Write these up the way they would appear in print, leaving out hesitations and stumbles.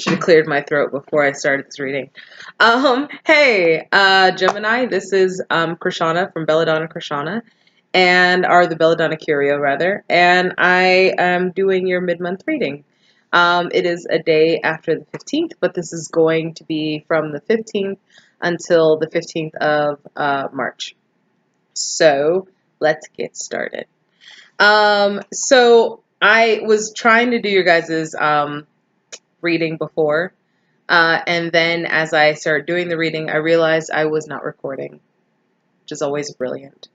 Should have cleared my throat before I started this reading. Hey, Gemini, this is Krishana from Belladonna Krishana, or the Belladonna Curio, rather, and I am doing your mid-month reading. It is a day after the 15th, but this is going to be from the 15th until the 15th of March. So let's get started. So I was trying to do your guys's reading before. And then as I started doing the reading, I realized I was not recording, which is always brilliant.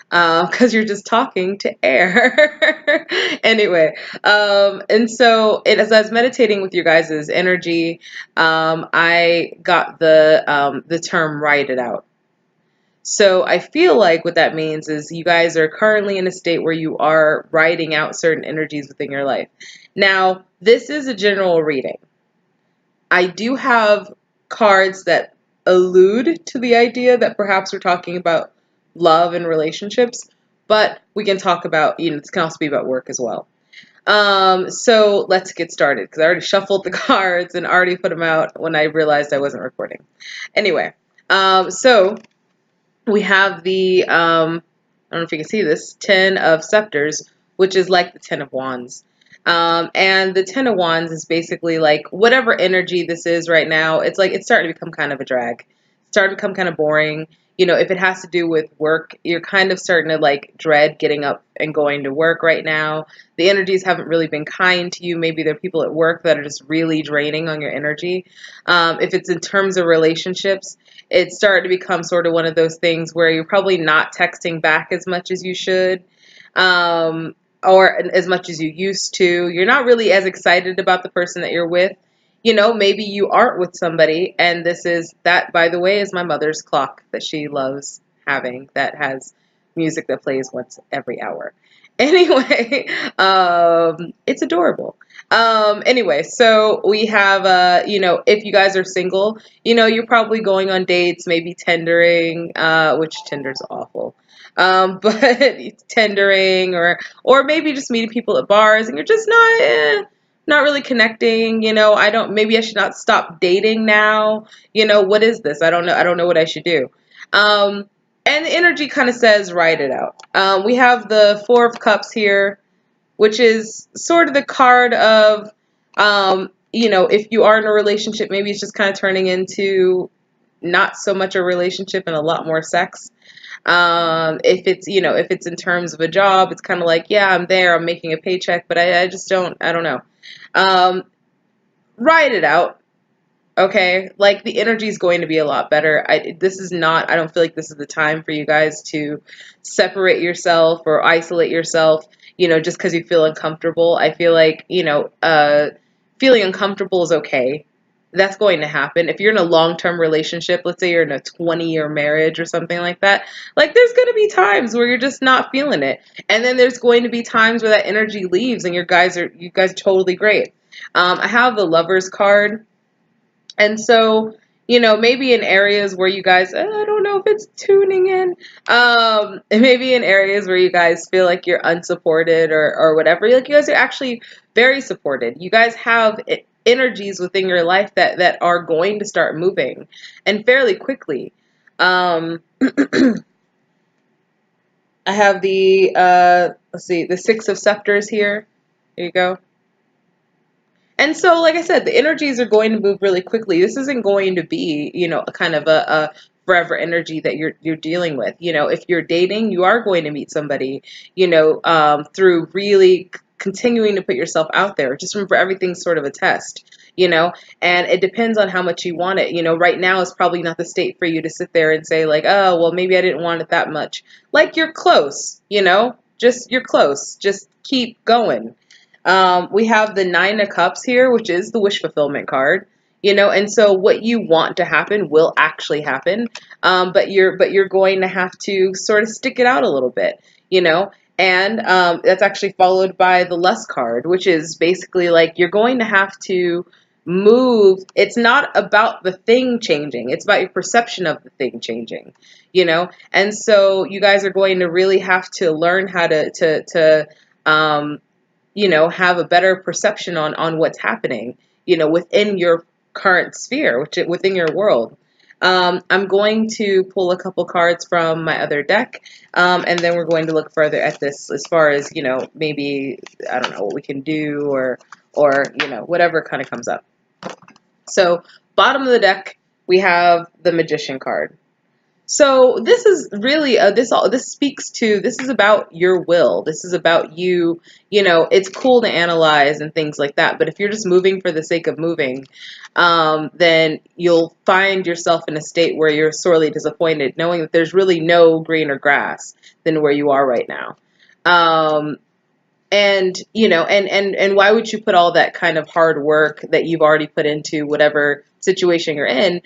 Because you're just talking to air. Anyway, and so as I was meditating with your guys' energy, I got the term "write it out." So I feel like what that means is you guys are currently in a state where you are writing out certain energies within your life. Now, this is a general reading. I do have cards that allude to the idea that perhaps we're talking about love and relationships, but we can talk about, this can also be about work as well. So let's get started because I already shuffled the cards and already put them out when I realized I wasn't recording. Anyway, so we have the, I don't know if you can see this, 10 of Scepters, which is like the 10 of Wands. And the 10 of Wands is basically like whatever energy this is right now, it's like it's starting to become kind of a drag. It's starting to become kind of boring. If it has to do with work, you're kind of starting to like dread getting up and going to work right now. The energies haven't really been kind to you. Maybe there are people at work that are just really draining on your energy. If it's in terms of relationships, it's starting to become sort of one of those things where you're probably not texting back as much as you should. Or as much as you used to. You're not really as excited about the person that you're with. Maybe you aren't with somebody, and that, by the way, is my mother's clock that she loves having that has music that plays once every hour. Anyway, it's adorable. Anyway, so we have, if you guys are single, you're probably going on dates, maybe tendering, which tender's awful. But tendering or maybe just meeting people at bars and you're just not really connecting. Maybe I should not stop dating now. What is this? I don't know. I don't know what I should do. And the energy kind of says, write it out. We have the Four of Cups here, which is sort of the card of, if you are in a relationship, maybe it's just kind of turning into not so much a relationship and a lot more sex. If it's in terms of a job, it's kind of like, yeah, I'm there, I'm making a paycheck, but I don't know. Write it out. Okay. Like the energy is going to be a lot better. I don't feel like this is the time for you guys to separate yourself or isolate yourself, just because you feel uncomfortable. I feel like, feeling uncomfortable is okay. That's going to happen. If you're in a long-term relationship, let's say you're in a 20-year marriage or something like that, like there's going to be times where you're just not feeling it. And then there's going to be times where that energy leaves and you guys are totally great. I have the Lovers card. And so, maybe in areas where you guys, I don't know if it's tuning in, maybe in areas where you guys feel like you're unsupported or whatever, like you guys are actually very supported. You guys have energies within your life that are going to start moving and fairly quickly. I have the Six of Scepters here. Here you go. And so, like I said, the energies are going to move really quickly. This isn't going to be, a kind of a forever energy that you're dealing with. If you're dating, you are going to meet somebody, through really continuing to put yourself out there. Just remember, everything's sort of a test, and it depends on how much you want it. Right now is probably not the state for you to sit there and say like, oh, well, maybe I didn't want it that much. Like you're close, you're close. Just keep going. We have the Nine of Cups here, which is the wish fulfillment card, and so what you want to happen will actually happen. But you're going to have to sort of stick it out a little bit, and that's actually followed by the Lust card, which is basically like you're going to have to move. It's not about the thing changing. It's about your perception of the thing changing, and so you guys are going to really have to learn how to have a better perception on what's happening, within your current sphere, within your world. I'm going to pull a couple cards from my other deck, and then we're going to look further at this as far as, maybe, I don't know, what we can do, or whatever kind of comes up. So, bottom of the deck, we have the Magician card. So this is really this is about your will. This is about you. It's cool to analyze and things like that, but if you're just moving for the sake of moving, then you'll find yourself in a state where you're sorely disappointed, knowing that there's really no greener grass than where you are right now. And why would you put all that kind of hard work that you've already put into whatever situation you're in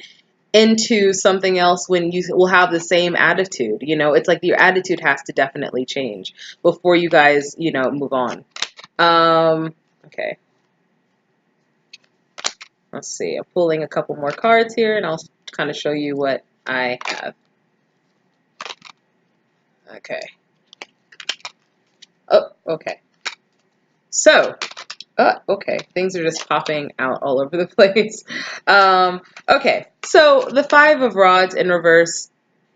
into something else when you will have the same attitude? It's like your attitude has to definitely change before you guys, move on. Okay. Let's see. I'm pulling a couple more cards here, and I'll kind of show you what I have. Okay. Oh, okay. So, okay, things are just popping out all over the place. Okay, so the Five of Rods in reverse.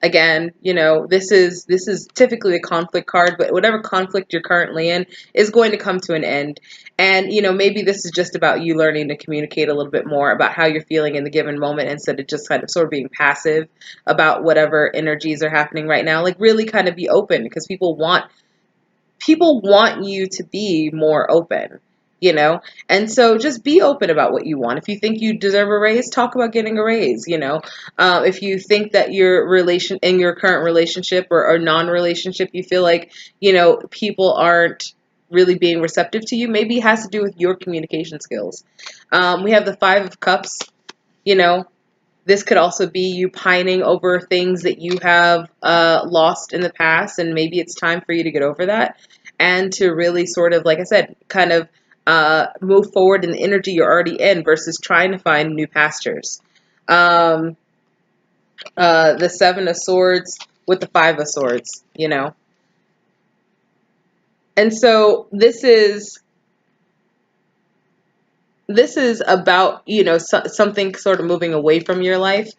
Again, this is typically a conflict card, but whatever conflict you're currently in is going to come to an end. And, maybe this is just about you learning to communicate a little bit more about how you're feeling in the given moment, instead of just kind of sort of being passive about whatever energies are happening right now. Like, really kind of be open, because people want you to be more open, and so just be open about what you want. If you think you deserve a raise, talk about getting a raise. If you think that in your current relationship or non-relationship, you feel like, people aren't really being receptive to you, maybe it has to do with your communication skills. We have the Five of Cups. This could also be you pining over things that you have lost in the past, and maybe it's time for you to get over that and to really sort of, like I said, kind of move forward in the energy you're already in versus trying to find new pastures. The Seven of Swords with the Five of Swords, And so this is about, something sort of moving away from your life.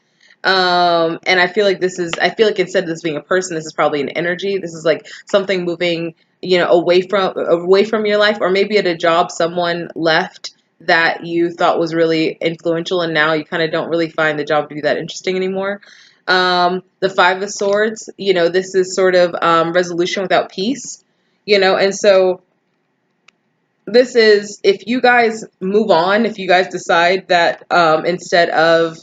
And I feel like instead of this being a person, this is probably an energy. This is like something moving, away from your life, or maybe at a job someone left that you thought was really influential, and now you kind of don't really find the job to be that interesting anymore. The Five of Swords, this is sort of resolution without peace, and so this is, if you guys move on, if you guys decide that instead of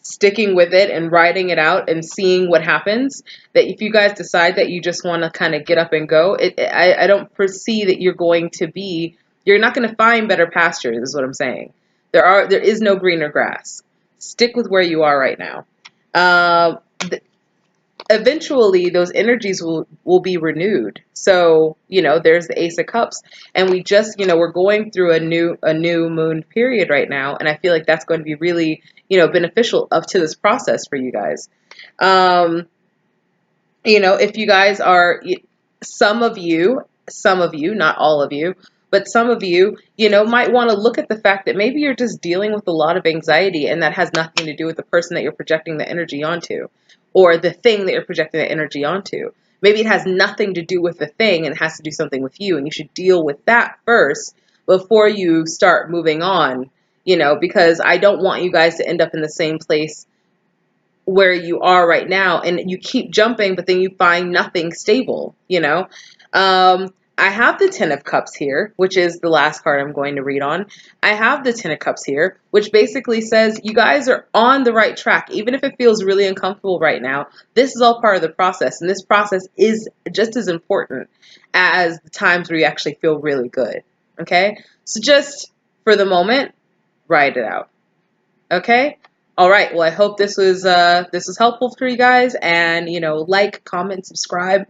sticking with it and writing it out and seeing what happens, that if you guys decide that you just want to kind of get up and go, I don't foresee that you're not going to find better pastures, is what I'm saying. There is no greener grass. Stick with where you are right now. Eventually those energies will be renewed. So, there's the Ace of Cups, and we just, we're going through a new moon period right now, and I feel like that's going to be really, beneficial up to this process for you guys. If you guys are, some of you, not all of you, but some of you, might want to look at the fact that maybe you're just dealing with a lot of anxiety, and that has nothing to do with the person that you're projecting the energy onto, or the thing that you're projecting the energy onto. Maybe it has nothing to do with the thing, and it has to do something with you, and you should deal with that first before you start moving on, because I don't want you guys to end up in the same place where you are right now, and you keep jumping, but then you find nothing stable, I have the Ten of Cups here, which is the last card I'm going to read on. I have the Ten of Cups here, which basically says you guys are on the right track. Even if it feels really uncomfortable right now, this is all part of the process, and this process is just as important as the times where you actually feel really good, okay? So just, for the moment, write it out, okay? All right, well, I hope this was helpful for you guys, and, like, comment, subscribe.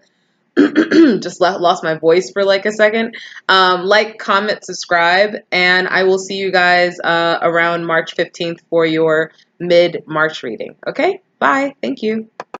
Just lost my voice for like a second. Like, comment, subscribe, and I will see you guys around March 15th for your mid-March reading. Okay, bye. Thank you.